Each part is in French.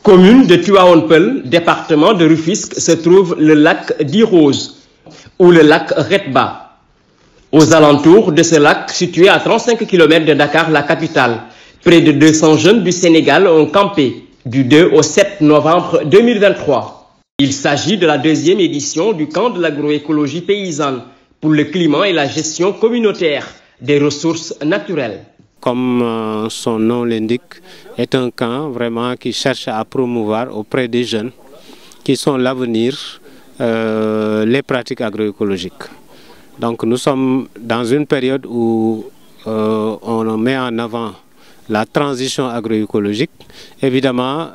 Commune de Tivaouane-Peulh, département de Rufisque, se trouve le lac d'Irose ou le lac Retba. Aux alentours de ce lac, situé à 35 km de Dakar, la capitale, près de 200 jeunes du Sénégal ont campé du 2 au 7 novembre 2023. Il s'agit de la deuxième édition du camp de l'agroécologie paysanne pour le climat et la gestion communautaire des ressources naturelles. Comme son nom l'indique, est un camp vraiment qui cherche à promouvoir auprès des jeunes qui sont l'avenir les pratiques agroécologiques. Donc nous sommes dans une période où on met en avant la transition agroécologique. Évidemment,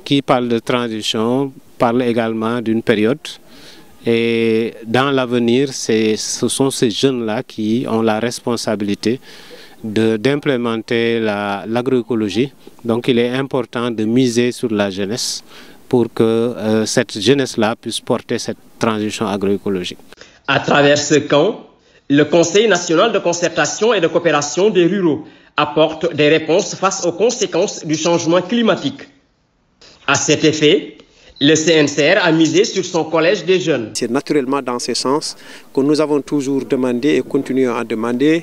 qui parle de transition parle également d'une période. Et dans l'avenir, ce sont ces jeunes-là qui ont la responsabilité d'implémenter l'agroécologie. Donc il est important de miser sur la jeunesse pour que cette jeunesse-là puisse porter cette transition agroécologique. À travers ce camp, le Conseil national de concertation et de coopération des ruraux apporte des réponses face aux conséquences du changement climatique. À cet effet, le CNCR a misé sur son collège des jeunes. C'est naturellement dans ce sens que nous avons toujours demandé et continuons à demander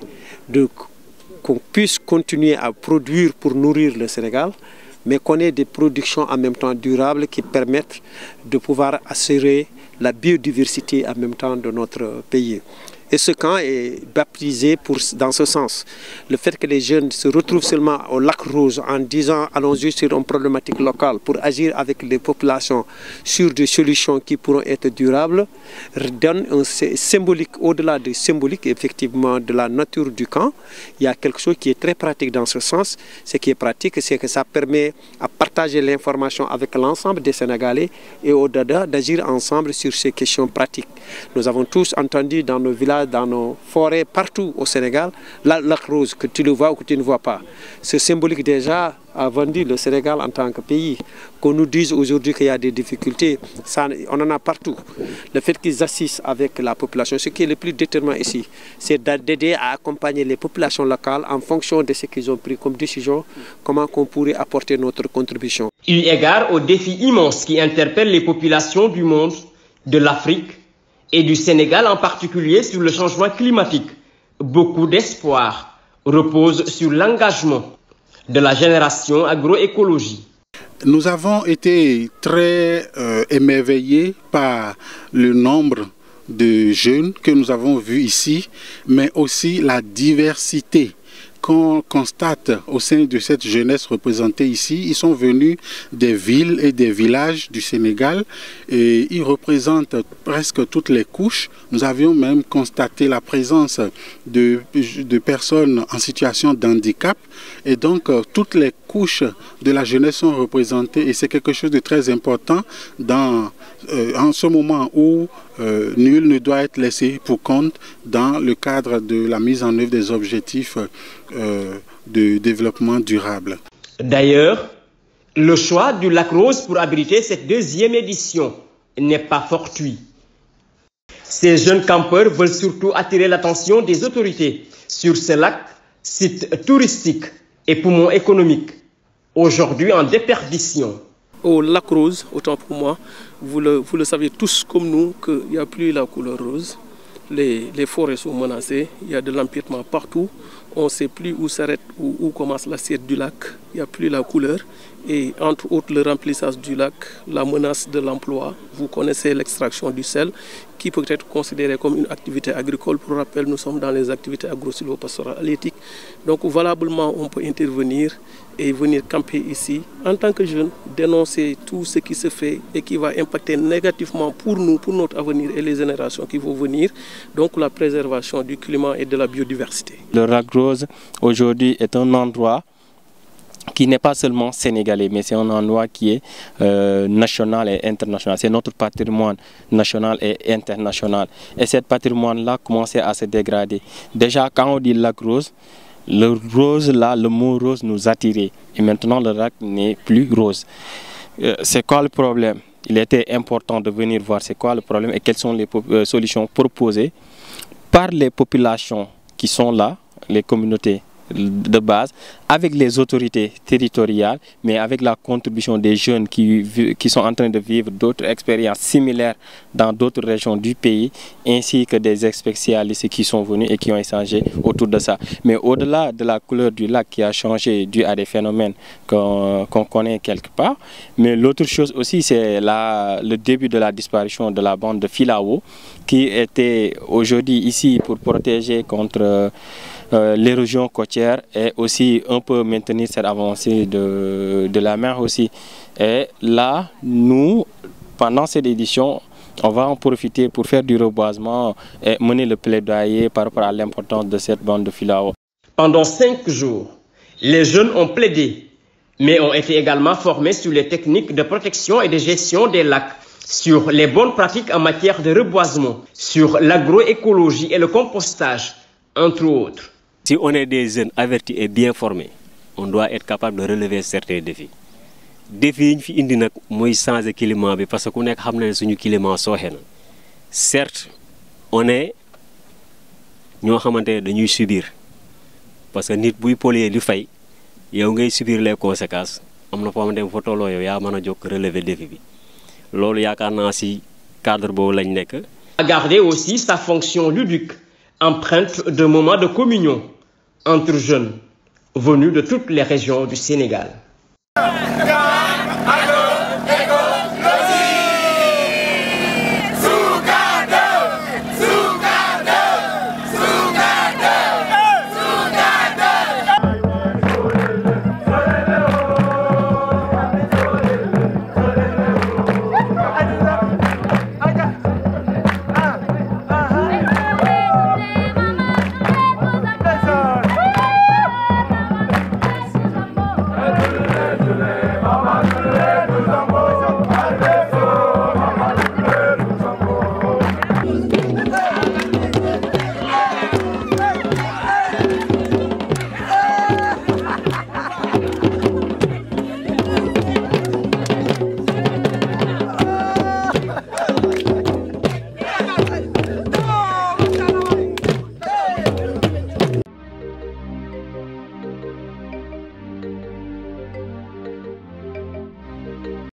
qu'on puisse continuer à produire pour nourrir le Sénégal, mais qu'on ait des productions en même temps durables qui permettent de pouvoir assurer la biodiversité en même temps de notre pays. Et ce camp est baptisé dans ce sens. Le fait que les jeunes se retrouvent seulement au lac Rose en disant allons-y sur une problématique locale pour agir avec les populations sur des solutions qui pourront être durables, donne un symbolique, au-delà du symbolique effectivement de la nature du camp. Il y a quelque chose qui est très pratique dans ce sens. Ce qui est pratique, c'est que ça permet à partager l'information avec l'ensemble des Sénégalais et au-delà d'agir ensemble sur ces questions pratiques. Nous avons tous entendu dans nos villages, dans nos forêts, partout au Sénégal, la lac Rose, que tu le vois ou que tu ne vois pas. Ce symbolique déjà a vendu le Sénégal en tant que pays. Qu'on nous dise aujourd'hui qu'il y a des difficultés, ça, on en a partout. Le fait qu'ils assistent avec la population, ce qui est le plus déterminant ici, c'est d'aider à accompagner les populations locales en fonction de ce qu'ils ont pris comme décision, comment on pourrait apporter notre contribution. Eu égard aux défis immenses qui interpellent les populations du monde, de l'Afrique et du Sénégal en particulier sur le changement climatique, beaucoup d'espoir repose sur l'engagement de la génération agroécologie. Nous avons été très émerveillés par le nombre de jeunes que nous avons vus ici, mais aussi la diversité qu'on constate au sein de cette jeunesse représentée ici. Ils sont venus des villes et des villages du Sénégal et ils représentent presque toutes les couches. Nous avions même constaté la présence de personnes en situation d'handicap et donc toutes les couches de la jeunesse sont représentées et c'est quelque chose de très important en ce moment où nul ne doit être laissé pour compte dans le cadre de la mise en œuvre des objectifs de développement durable. D'ailleurs, le choix du lac Rose pour abriter cette deuxième édition n'est pas fortuit. Ces jeunes campeurs veulent surtout attirer l'attention des autorités sur ce lac, site touristique et poumon économique, aujourd'hui en déperdition. Au lac Rose, autant pour moi, vous le savez tous comme nous qu'il n'y a plus la couleur rose. Les forêts sont menacées, il y a de l'empiètement partout. On ne sait plus où s'arrête, où commence l'assiette du lac. Il n'y a plus la couleur. Et entre autres, le remplissage du lac, la menace de l'emploi. Vous connaissez l'extraction du sel, qui peut être considérée comme une activité agricole. Pour rappel, nous sommes dans les activités agro-silvopastorales halieutiques. Donc, valablement, on peut intervenir et venir camper ici. En tant que jeune, dénoncer tout ce qui se fait et qui va impacter négativement pour nous, pour notre avenir et les générations qui vont venir. Donc, la préservation du climat et de la biodiversité. Le lac Rose, aujourd'hui, est un endroit qui n'est pas seulement sénégalais, mais c'est un endroit qui est national et international. C'est notre patrimoine national et international. Et ce patrimoine-là commençait à se dégrader. Déjà, quand on dit lac rose, le rose là, le mot rose nous attirait. Et maintenant, le lac n'est plus rose. C'est quoi le problème? Il était important de venir voir c'est quoi le problème et quelles sont les solutions proposées par les populations qui sont là, les communautés de base, avec les autorités territoriales, mais avec la contribution des jeunes qui sont en train de vivre d'autres expériences similaires dans d'autres régions du pays, ainsi que des spécialistes qui sont venus et qui ont échangé autour de ça. Mais au-delà de la couleur du lac qui a changé dû à des phénomènes qu'on connaît quelque part, mais l'autre chose aussi, c'est le début de la disparition de la bande de filao, qui était aujourd'hui ici pour protéger contre l'érosion côtière et aussi un peu maintenir cette avancée de la mer aussi. Et là, nous, pendant cette édition, on va en profiter pour faire du reboisement et mener le plaidoyer par rapport à l'importance de cette bande de filao. Pendant 5 jours, les jeunes ont plaidé, mais ont été également formés sur les techniques de protection et de gestion des lacs, sur les bonnes pratiques en matière de reboisement, sur l'agroécologie et le compostage, entre autres. Si on est des jeunes avertis et bien formés, on doit être capable de relever certains défis. Défis yi ñu fi indi nag mooy changer climat bi parce que ku nekk xam na ne suñu climat sooxe na. Certes, on est ñoo xamante ne dañuy subir parce que nit buy polluer di fay yow ngay subir les conséquences am na foo xamante ne fa tolloo yow yaa mën a jóg relever défi bi loolu yaakaar naa si cadre boobu lañ nekk. A garder aussi sa fonction ludique, empreinte de moments de communion entre jeunes venus de toutes les régions du Sénégal.